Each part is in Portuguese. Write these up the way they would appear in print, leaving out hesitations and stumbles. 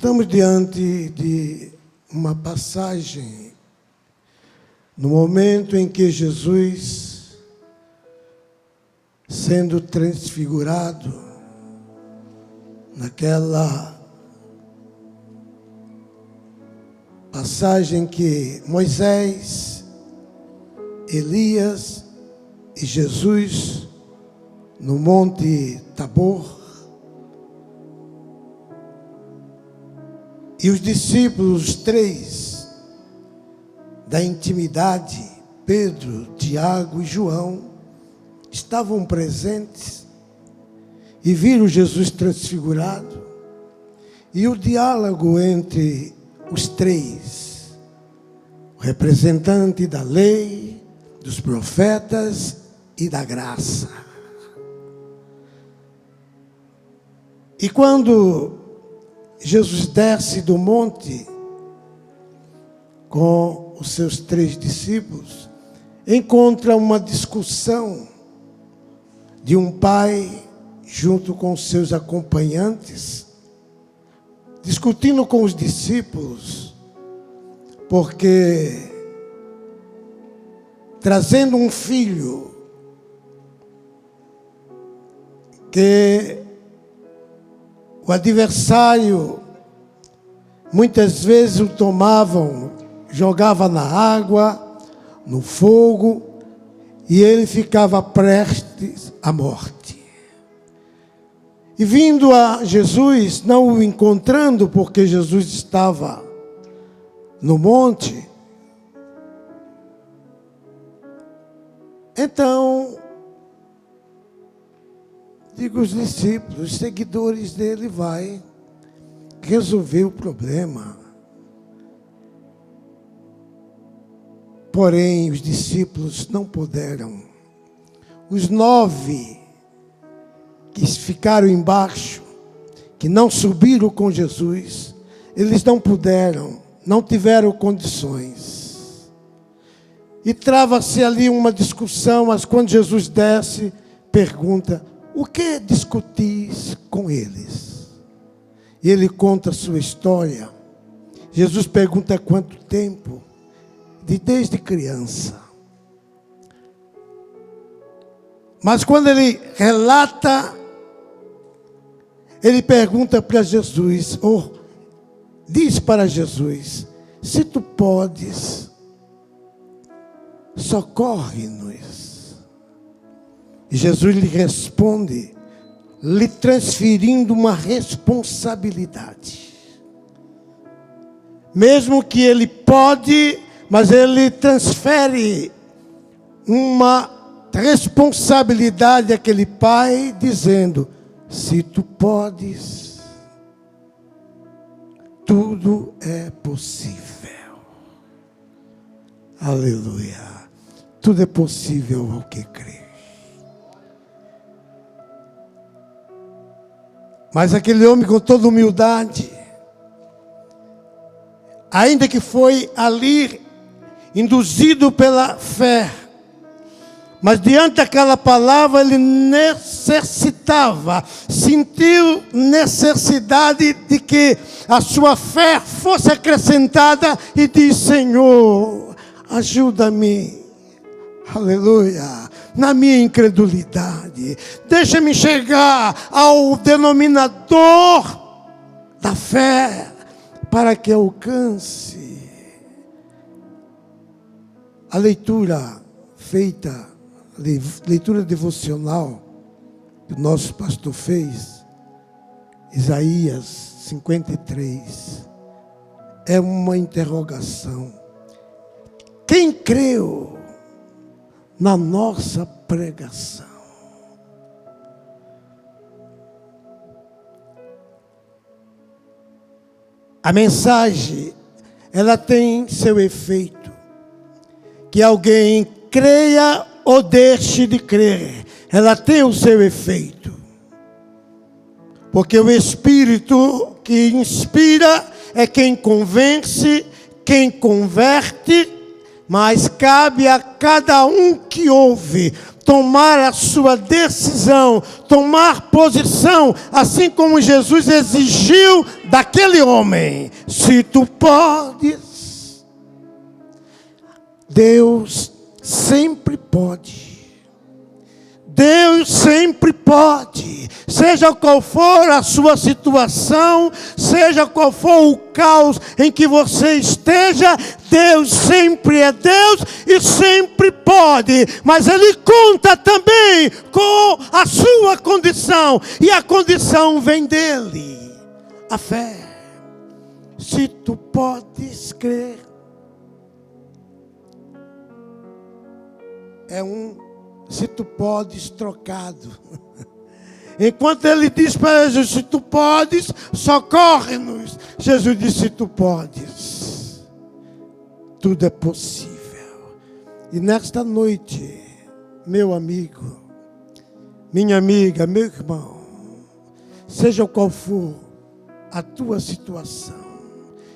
Estamos diante de uma passagem, no momento em que Jesus, sendo transfigurado, naquela passagem que Moisés, Elias e Jesus, no Monte Tabor, e os discípulos, os três, da intimidade, Pedro, Tiago e João, estavam presentes e viram Jesus transfigurado. E o diálogo entre os três, o representante da lei, dos profetas e da graça. E quando Jesus desce do monte com os seus três discípulos, encontra uma discussão de um pai junto com os seus acompanhantes, discutindo com os discípulos, porque trazendo um filho que o adversário muitas vezes o tomavam, jogava na água, no fogo, e ele ficava prestes à morte. E vindo a Jesus, não o encontrando, porque Jesus estava no monte, então, digo, os discípulos, os seguidores dele vai resolver o problema. Porém, os discípulos não puderam. Os 9 que ficaram embaixo, que não subiram com Jesus, eles não puderam, não tiveram condições. E trava-se ali uma discussão, mas quando Jesus desce, pergunta: o que discutis com eles? E ele conta a sua história. Jesus pergunta quanto tempo? Desde criança. Mas quando ele relata, ele pergunta para Jesus, diz para Jesus: se tu podes, socorre-nos. E Jesus lhe responde, lhe transferindo uma responsabilidade. Mesmo que ele pode, mas ele transfere uma responsabilidade àquele pai, dizendo: se tu podes, tudo é possível. Aleluia. Tudo é possível ao que crê. Mas aquele homem, com toda humildade, ainda que foi ali induzido pela fé, mas diante daquela palavra ele necessitava, sentiu necessidade de que a sua fé fosse acrescentada e disse: Senhor, ajuda-me, aleluia, na minha incredulidade, deixa-me chegar ao denominador da fé, para que alcance. A leitura feita, leitura devocional que o nosso pastor fez, Isaías 53, é uma interrogação. Quem creu na nossa pregação? A mensagem, ela tem seu efeito. Que alguém creia ou deixe de crer, ela tem o seu efeito. Porque o Espírito que inspira é quem convence, quem converte, mas cabe a cada um que ouve tomar a sua decisão, tomar posição, assim como Jesus exigiu daquele homem. Se tu podes, Deus sempre pode. Deus sempre pode, seja qual for a sua situação, seja qual for o caos em que você esteja, Deus sempre é Deus e sempre pode, mas Ele conta também com a sua condição, e a condição vem dEle, a fé. Se tu podes crer, é se tu podes trocado. Enquanto ele diz para Jesus, se tu podes, socorre-nos. Jesus disse, se tu podes, tudo é possível. E nesta noite, meu amigo, minha amiga, meu irmão, seja qual for a tua situação,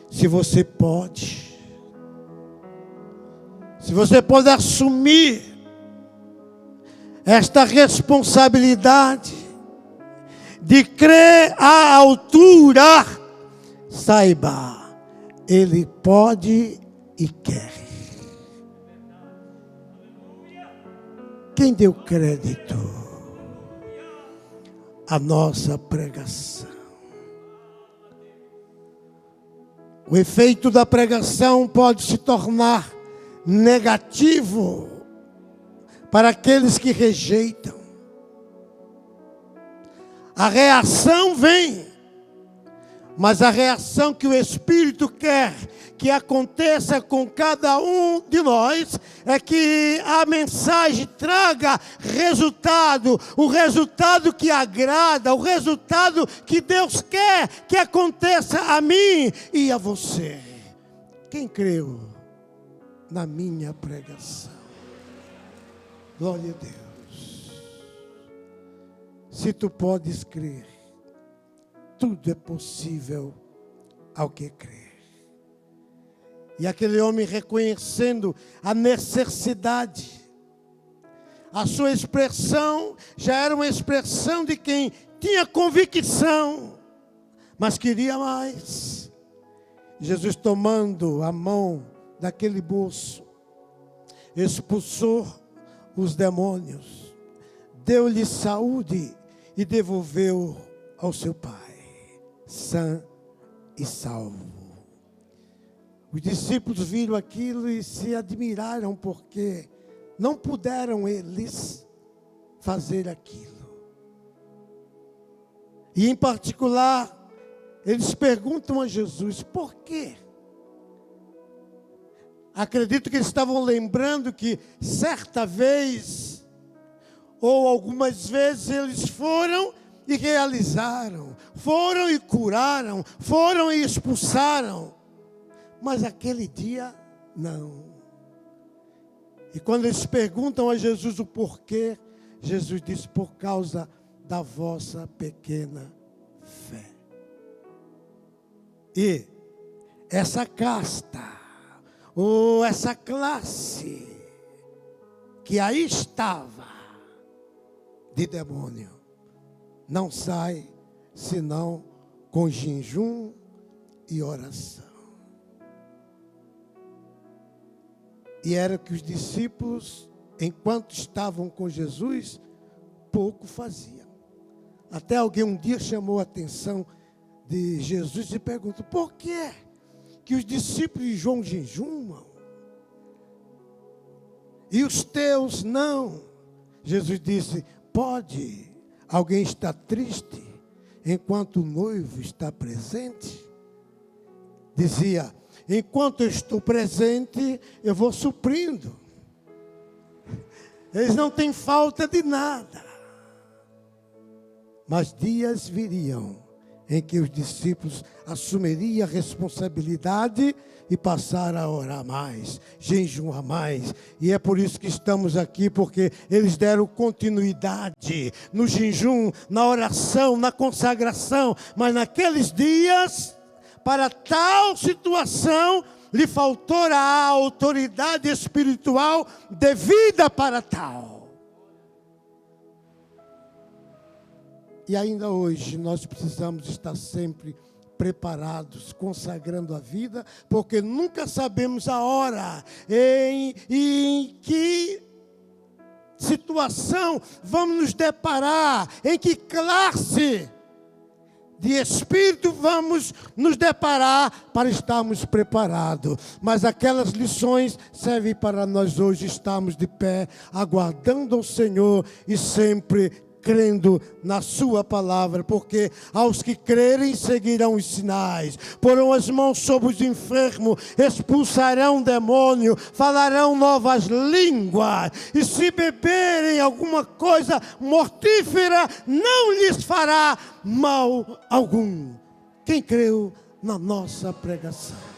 se você pode assumir esta responsabilidade de crer à altura, saiba, Ele pode e quer. Quem deu crédito à nossa pregação? O efeito da pregação pode se tornar negativo para aqueles que rejeitam. A reação vem, mas a reação que o Espírito quer que aconteça com cada um de nós é que a mensagem traga resultado, o resultado que agrada, o resultado que Deus quer que aconteça a mim e a você. Quem creu na minha pregação? Glória a Deus. Se tu podes crer, tudo é possível ao que crer. E aquele homem, reconhecendo a necessidade, a sua expressão já era uma expressão de quem tinha convicção, mas queria mais. Jesus, tomando a mão daquele moço, expulsou os demônios, deu-lhe saúde e devolveu ao seu pai, sã e salvo. Os discípulos viram aquilo e se admiraram, porque não puderam eles fazer aquilo. E em particular, eles perguntam a Jesus, por quê? Acredito que eles estavam lembrando que certa vez, ou algumas vezes, eles foram e realizaram, foram e curaram, foram e expulsaram, mas aquele dia não. E quando eles perguntam a Jesus o porquê, Jesus diz, por causa da vossa pequena fé. E essa casta, ou essa classe que aí estava de demônio, não sai senão com jejum e oração. E era que os discípulos, enquanto estavam com Jesus, pouco faziam. Até alguém um dia chamou a atenção de Jesus e perguntou, por que os discípulos de João jejumam e os teus não? Jesus disse, pode alguém estar triste enquanto o noivo está presente? Dizia, enquanto eu estou presente, eu vou suprindo. Eles não têm falta de nada. Mas dias viriam em que os discípulos assumiriam a responsabilidade e passaram a orar mais, jejuar mais. E é por isso que estamos aqui, porque eles deram continuidade no jejum, na oração, na consagração. Mas naqueles dias, para tal situação, lhe faltou a autoridade espiritual devida para tal. E ainda hoje nós precisamos estar sempre preparados, consagrando a vida, porque nunca sabemos a hora em que situação vamos nos deparar, em que classe de espírito vamos nos deparar para estarmos preparados. Mas aquelas lições servem para nós hoje estarmos de pé, aguardando o Senhor e sempre crendo na sua palavra, porque aos que crerem seguirão os sinais, porão as mãos sobre os enfermos, expulsarão demônio, falarão novas línguas, e se beberem alguma coisa mortífera, não lhes fará mal algum. Quem creu na nossa pregação?